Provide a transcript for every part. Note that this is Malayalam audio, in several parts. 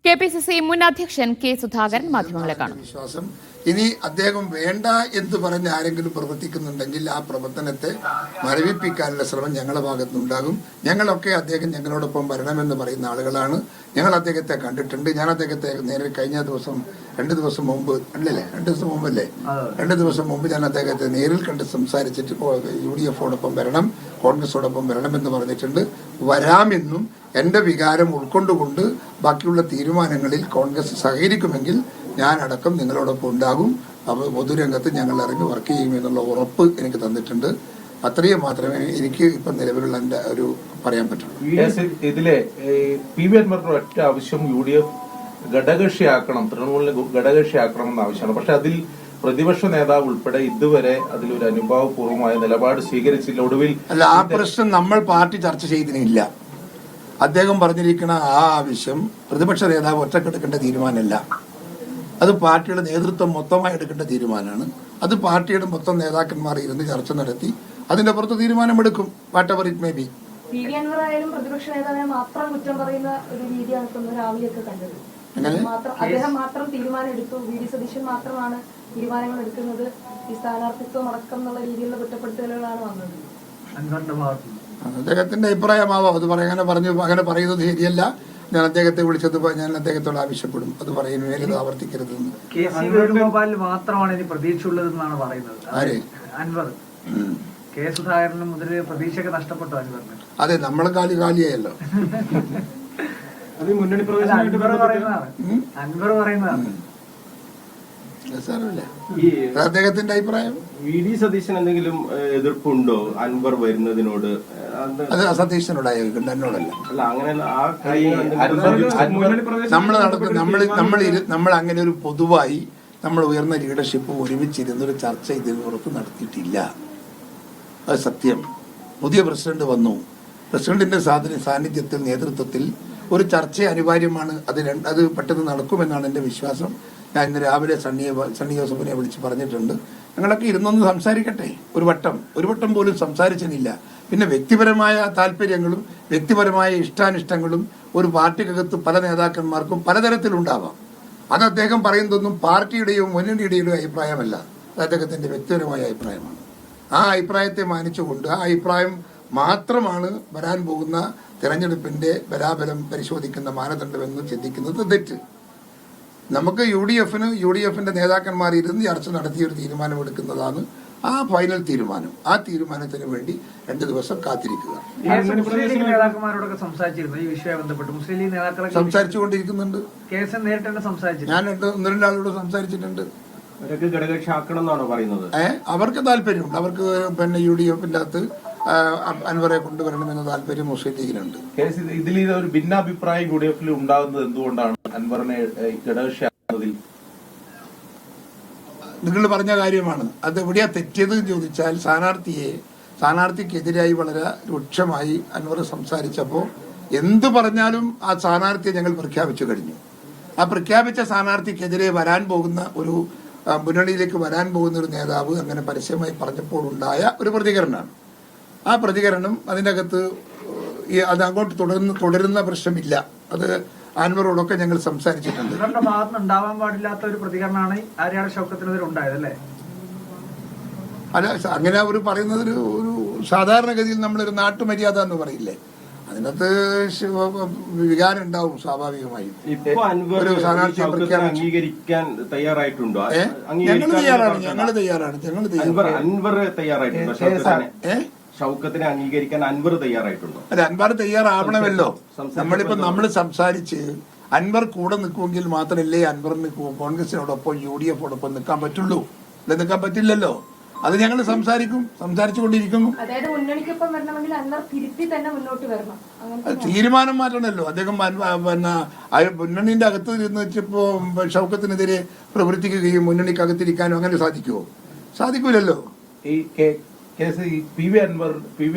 കെപിസിസി മുൻ അധ്യക്ഷൻ കെ സുധാകരൻ മാധ്യമങ്ങളെ കാണും. വിശ്വാസം ഇനി അദ്ദേഹം വേണ്ട എന്ന് പറഞ്ഞ് ആരെങ്കിലും പ്രവർത്തിക്കുന്നുണ്ടെങ്കിൽ ആ പ്രവർത്തനത്തെ മരവിപ്പിക്കാനുള്ള ശ്രമം ഞങ്ങളുടെ ഭാഗത്തുനിന്നുണ്ടാകും. ഞങ്ങളൊക്കെ അദ്ദേഹം ഞങ്ങളോടൊപ്പം വരണമെന്ന് പറയുന്ന ആളുകളാണ്. ഞങ്ങൾ അദ്ദേഹത്തെ കണ്ടിട്ടുണ്ട്. ഞാൻ അദ്ദേഹത്തെ നേരെ കഴിഞ്ഞ ദിവസം 2 ദിവസം മുമ്പ് അല്ലല്ലേ 2 ദിവസം മുമ്പല്ലേ 2 ദിവസം മുമ്പ് ഞാൻ അദ്ദേഹത്തെ നേരിൽ കണ്ട് സംസാരിച്ചിട്ട് UDF-ഓടൊപ്പം വരണം, കോൺഗ്രസോടൊപ്പം വരണമെന്ന് പറഞ്ഞിട്ടുണ്ട്. വരാമെന്നും എന്റെ വികാരം ഉൾക്കൊണ്ടുകൊണ്ട് ബാക്കിയുള്ള തീരുമാനങ്ങളിൽ കോൺഗ്രസ് സഹകരിക്കുമെങ്കിൽ ഞാൻ അടക്കം നിങ്ങളോടൊപ്പം ഉണ്ടാകും. അപ്പോൾ പൊതുരംഗത്ത് ഞങ്ങൾ ഇറങ്ങി വർക്ക് ചെയ്യുമെന്നുള്ള ഉറപ്പ് എനിക്ക് തന്നിട്ടുണ്ട്. അത്രയും മാത്രമേ എനിക്ക് ഇപ്പം നിലവിലുള്ള എൻ്റെ ഒരു പറയാൻ പറ്റുള്ളൂ. ഇതിലെ PV അൻവറിന്റെ ഒറ്റ ആവശ്യം UDF ഘടകകക്ഷിയാക്കണം, തൃണമൂലിനെ ഘടകകക്ഷിയാക്കണം എന്ന ആവശ്യമാണ്. പക്ഷെ അതിൽ പ്രതിപക്ഷ നേതാവ് ഉൾപ്പെടെ ഇതുവരെ അതിലൊരു അനുഭാവപൂർവമായ നിലപാട് സ്വീകരിച്ചില്ല. ഒടുവിൽ അല്ല, ആ പ്രശ്നം നമ്മൾ പാർട്ടി ചർച്ച ചെയ്തിട്ടില്ല. അദ്ദേഹം പറഞ്ഞിരിക്കുന്ന ആ ആവശ്യം പ്രതിപക്ഷ നേതാവ് ഒറ്റക്കെടുക്കേണ്ട തീരുമാനമല്ല. അത് പാർട്ടിയുടെ നേതൃത്വം മൊത്തമായി എടുക്കേണ്ട തീരുമാനമാണ്. അത് പാർട്ടിയുടെ മൊത്തം നേതാക്കന്മാർ ഇരുന്ന് ചർച്ച നടത്തി അതിന്റെ പുറത്ത് തീരുമാനമെടുക്കും. Whatever it may be. PV Anvar ആയാലും പ്രതിപക്ഷ നേതാവിനെ മാത്രം കുറ്റം പറയുന്ന ഒരു രീതിയാണ് ഇപ്പം രാവിലെയൊക്കെ കണ്ടത്. അദ്ദേഹം മാത്രം തീരുമാനം എടുത്തു, VD സതീശൻ മാത്രമാണ് തീരുമാനങ്ങൾ എടുക്കുന്നത്, ഈ സ്ഥാനാർത്ഥിത്വം അടക്കം എന്നുള്ള രീതിയിലുള്ള കുറ്റപ്പെടുത്തലുകളാണ് വന്നത്. അദ്ദേഹത്തിന്റെ അഭിപ്രായമാവോ അത് അങ്ങനെ പറയുന്നത് ശരിയല്ല. ഞാൻ അദ്ദേഹത്തെ വിളിച്ചത് ഞാൻ അദ്ദേഹത്തോട് ആവശ്യപ്പെടും അത് പറയുന്നത് ആവർത്തിക്കരുതെന്ന്. വേണുഗോപാലിൽ മാത്രമാണ് ഇനി പ്രതീക്ഷയുള്ളതെന്നാണ് പറയുന്നത്. ആര്? അൻവർ. കെ സുധാകരന് മുതൽ പ്രതീക്ഷയൊക്കെ നഷ്ടപ്പെട്ടു അൻവറിന്. അതെ, നമ്മളെ കാലിയായല്ലോ. അൻവർ പറയുന്നതാണ്. അദ്ദേഹത്തിന്റെ അഭിപ്രായം. VD സതീശൻ എന്തെങ്കിലും എതിർപ്പുണ്ടോ അൻവർ വരുന്നതിനോട്? അത് സതീശനോടായിരിക്കും, എന്നോടല്ല. അല്ല, അങ്ങനെ നമ്മൾ അങ്ങനെ ഒരു പൊതുവായി നമ്മൾ ഉയർന്ന ലീഡർഷിപ്പ് ഒരുമിച്ചിരുന്നൊരു ചർച്ച ഇതിന് പുറത്ത് നടത്തിയിട്ടില്ല. അത് സത്യം. പുതിയ പ്രസിഡന്റ് വന്നു. പ്രസിഡന്റിന്റെ സാന്നിധ്യത്തിൽ നേതൃത്വത്തിൽ ഒരു ചർച്ച അനിവാര്യമാണ്. അത് പെട്ടെന്ന് നടക്കുമെന്നാണ് എൻ്റെ വിശ്വാസം. ഞാൻ ഇന്ന് രാവിലെ സണ്ണി ജോസഫിനെ വിളിച്ച് പറഞ്ഞിട്ടുണ്ട്. ഞങ്ങളൊക്കെ ഇരുന്നൊന്ന് സംസാരിക്കട്ടെ. ഒരു വട്ടം പോലും സംസാരിച്ചിട്ടില്ല. പിന്നെ വ്യക്തിപരമായ താല്പര്യങ്ങളും വ്യക്തിപരമായ ഇഷ്ടാനിഷ്ടങ്ങളും ഒരു പാർട്ടിക്കകത്ത് പല നേതാക്കന്മാർക്കും പലതരത്തിലുണ്ടാവാം. അത് അദ്ദേഹം പറയുന്നതൊന്നും പാർട്ടിയുടെയോ മുന്നണിയുടെയോ അഭിപ്രായമല്ല. അത് അദ്ദേഹത്തിന്റെ വ്യക്തിപരമായ അഭിപ്രായമാണ്. ആ അഭിപ്രായത്തെ മാനിച്ചുകൊണ്ട് ആ അഭിപ്രായം മാത്രമാണ് വരാൻ പോകുന്ന തെരഞ്ഞെടുപ്പിന്റെ ബലാബലം പരിശോധിക്കുന്ന മാനദണ്ഡമെന്ന് ചിന്തിക്കുന്നത് തെറ്റ്. നമുക്ക് UDF-ന്റെ നേതാക്കന്മാർ ഇരുന്ന് ചർച്ച നടത്തിയൊരു തീരുമാനമെടുക്കുന്നതാണ് ആ ഫൈനൽ തീരുമാനം. ആ തീരുമാനത്തിന് വേണ്ടി 2 ദിവസം കാത്തിരിക്കുക. നേതാക്കന്മാരോടൊക്കെ സംസാരിച്ചിരുന്നു ഈ വിഷയവുമായി ബന്ധപ്പെട്ട്. മുസ്ലിം ലീഗ് നേതാക്കളെ സംസാരിച്ചുകൊണ്ടിരിക്കുന്നുണ്ട്. നേരിട്ട് തന്നെ സംസാരിച്ചു. ഞാൻ 1-2 ആളോട് സംസാരിച്ചിട്ടുണ്ട്. അവർക്ക് ഘടകകക്ഷിയാക്കണം എന്നാണോ പറയുന്നത്? അവർക്ക് താല്പര്യമുണ്ട്. അവർക്ക് പിന്നെ UDF-ന്റെ അകത്ത് അൻവറെ കൊണ്ടുവരണമെന്ന താല്പര്യം മുസ്ലിം ലീഗിനുണ്ട്. ഇതിൽ ഒരു ഭിന്നാഭിപ്രായം UDF-ൽ ഉണ്ടാകുന്നത് എന്തുകൊണ്ടാണ്? അൻവറിനെ ഘടകകക്ഷിയാക്കുന്നതിൽ നിങ്ങൾ പറഞ്ഞ കാര്യമാണ്. അത് എവിടെയാ തെറ്റിയത് ചോദിച്ചാൽ സ്ഥാനാർത്ഥിക്കെതിരായി വളരെ രൂക്ഷമായി അൻവർ സംസാരിച്ചപ്പോൾ എന്തു പറഞ്ഞാലും ആ സ്ഥാനാർത്ഥിയെ ഞങ്ങൾ പ്രഖ്യാപിച്ചു കഴിഞ്ഞു. ആ പ്രഖ്യാപിച്ച സ്ഥാനാർത്ഥിക്കെതിരെ വരാൻ പോകുന്ന ഒരു മുന്നണിയിലേക്ക് വരാൻ പോകുന്ന ഒരു നേതാവ് അങ്ങനെ പരസ്യമായി പറഞ്ഞപ്പോൾ ഉണ്ടായ ഒരു പ്രതികരണമാണ്. ആ പ്രതികരണം അതിൻ്റെ അകത്ത് അത് അങ്ങോട്ട് തുടരുന്ന പ്രശ്നമില്ല. അത് അൻവറോടൊക്കെ ഞങ്ങൾ സംസാരിച്ചിട്ടുണ്ട്. ഉണ്ടാവാൻ പാടില്ലാത്ത ഒരു പ്രതികരണമാണ് ആര്യാട് ഷൗക്കത്തിനെതിരെ ഉണ്ടായതല്ലേ? അല്ല, അങ്ങനെ അവർ പറയുന്നത് ഒരു സാധാരണഗതിയിൽ നമ്മളൊരു നാട്ടുമര്യാദ എന്ന് പറയില്ലേ, അതിനകത്ത് വികാരം ഉണ്ടാവും സ്വാഭാവികമായും. ഒരു സ്ഥാനാർത്ഥിയെ അംഗീകരിക്കാൻ തയ്യാറായിട്ടുണ്ടോ? ഞങ്ങൾ തയ്യാറാണ്. അൻവർ തയ്യാറായിട്ടുണ്ടോ? ഷൗക്കത്തിനെ അംഗീകരിക്കാൻ അൻവർ തയ്യാറായിട്ടുണ്ടോ? അല്ല, അൻവർ തയ്യാറാവണമല്ലോ. നമ്മൾ സംസാരിച്ച് അൻവർ കൂടെ നിൽക്കുമെങ്കിൽ മാത്രമല്ലേ അൻവറിന് കോൺഗ്രസിനോടൊപ്പം UDF-ഓടൊപ്പം നിൽക്കാൻ പറ്റുള്ളൂ. അല്ല, നിൽക്കാൻ പറ്റില്ലല്ലോ. അത് ഞങ്ങൾ സംസാരിച്ചുകൊണ്ടിരിക്കുന്നു. തീരുമാനം മാറ്റണമല്ലോ. അദ്ദേഹം മുന്നണിന്റെ അകത്ത് ഇരുന്ന് വെച്ചപ്പോ ഷൗക്കത്തിനെതിരെ പ്രവർത്തിക്കുകയും മുന്നണിക്കകത്തിരിക്കാനും അങ്ങനെ സാധിക്കൂലല്ലോ. PV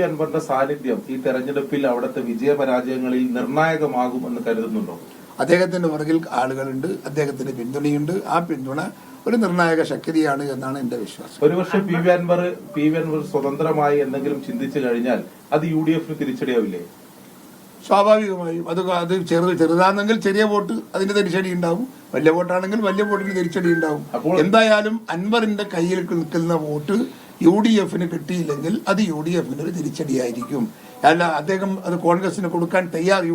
അൻവറിന്റെ സാന്നിധ്യം ഈ തെരഞ്ഞെടുപ്പിൽ അവിടുത്തെ വിജയപരാജയങ്ങളിൽ നിർണായകമാകുമെന്ന് കരുതുന്നുണ്ടോ? അദ്ദേഹത്തിന്റെ പുറകിൽ ആളുകളുണ്ട്, അദ്ദേഹത്തിന് പിന്തുണയുണ്ട്. ആ പിന്തുണ ഒരു നിർണായക ശക്തിയാണ് എന്നാണ് എന്റെ വിശ്വാസം. ഒരു പക്ഷേ PV അൻവർ സ്വതന്ത്രമായി എന്തെങ്കിലും ചിന്തിച്ചു കഴിഞ്ഞാൽ അത് UDF-ന് തിരിച്ചടിയാവില്ലേ? സ്വാഭാവികമായും അത് ചെറുതാണെങ്കിൽ ചെറിയ വോട്ട് അതിന്റെ തിരിച്ചടി ഉണ്ടാവും, വലിയ വോട്ടാണെങ്കിൽ വലിയ വോട്ടിന് തിരിച്ചടി ഉണ്ടാവും. എന്തായാലും അൻവറിന്റെ കയ്യിൽ നിൽക്കുന്ന വോട്ട് UDF-ന് കിട്ടിയില്ലെങ്കിൽ അത് UDF-ന് ഒരു തിരിച്ചടിയായിരിക്കും. അല്ല, അദ്ദേഹം അത് കോൺഗ്രസിന് കൊടുക്കാൻ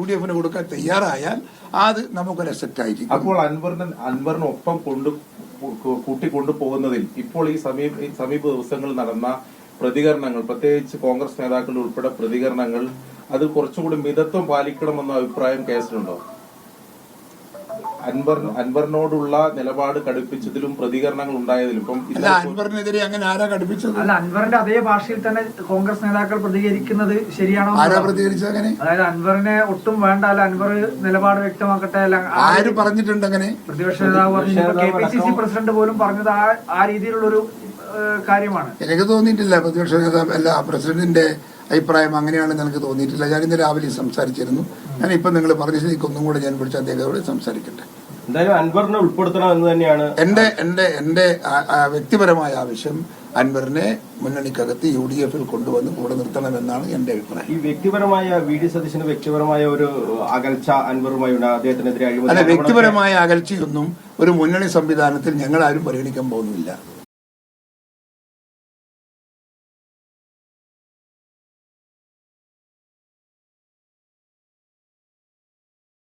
UDF-ന് കൊടുക്കാൻ തയ്യാറായാൽ അത് നമുക്കൊരു അസറ്റ് ആയിരിക്കും. അപ്പോൾ അൻവറിനൊപ്പം കൂട്ടിക്കൊണ്ടുപോകുന്നതിൽ ഇപ്പോൾ ഈ സമീപ ദിവസങ്ങളിൽ നടന്ന പ്രതികരണങ്ങൾ, പ്രത്യേകിച്ച് കോൺഗ്രസ് നേതാക്കളുടെ ഉൾപ്പെടെ പ്രതികരണങ്ങൾ, അത് കുറച്ചുകൂടി മിതത്വം പാലിക്കണമെന്ന അഭിപ്രായം കേസിലുണ്ടോ? അൻവറിനോടുള്ള നിലപാട് കടുപ്പിച്ചതിലും പ്രതികരണങ്ങൾ ഉണ്ടായതിലും ഇപ്പം അൻവറിനെതിരെ അങ്ങനെ ആരാ കടുപ്പിച്ചത്? അല്ല, അൻവറിന്റെ അതേ ഭാഷയിൽ തന്നെ കോൺഗ്രസ് നേതാക്കൾ പ്രതികരിക്കുന്നത് ശരിയാണോ? ആരാ പ്രതികരിച്ചത് അങ്ങനെ? അതായത് അൻവറിനെ ഒട്ടും വേണ്ട, അല്ല അൻവർ നിലപാട് വ്യക്തമാക്കട്ടെ, അല്ല ആര് പറഞ്ഞിട്ടുണ്ട് അങ്ങനെ? പ്രതിപക്ഷ നേതാവ് പറഞ്ഞു, KPCC പ്രസിഡന്റ് പോലും പറഞ്ഞത് ആ രീതിയിലുള്ളൊരു കാര്യമാണ്. എനിക്ക് തോന്നിയിട്ടില്ല പ്രതിപക്ഷ നേതാവ് അല്ല പ്രസിഡന്റിന്റെ അഭിപ്രായം അങ്ങനെയാണെന്ന് എനിക്ക് തോന്നിയിട്ടില്ല. ഞാൻ ഇന്ന് രാവിലെ സംസാരിച്ചിരുന്നു. ഞാൻ ഇപ്പൊ നിങ്ങൾ പറഞ്ഞ ശരിക്കും ഒന്നും കൂടെ ഞാൻ വിളിച്ച് അദ്ദേഹത്തോട് സംസാരിക്കട്ടെ. എന്തായാലും അൻവറിനെ ഉൾപ്പെടുത്തണം എന്ന് തന്നെയാണ് എന്റെ വ്യക്തിപരമായ ആവശ്യം. അൻവറിനെ മുന്നണിക്കകത്ത് UDF-ൽ കൊണ്ടുവന്ന് കൂടെ നിർത്തണമെന്നാണ് എന്റെ അഭിപ്രായം. ഈ വ്യക്തിപരമായ VD സതീശന് വ്യക്തിപരമായ ഒരു അകൽച്ച അൻവറുമായി അദ്ദേഹത്തിനെതിരെ അല്ല, വ്യക്തിപരമായ അകൽച്ചയൊന്നും ഒരു മുന്നണി സംവിധാനത്തിൽ ഞങ്ങൾ ആരും പരിഗണിക്കാൻ പോകുന്നില്ല.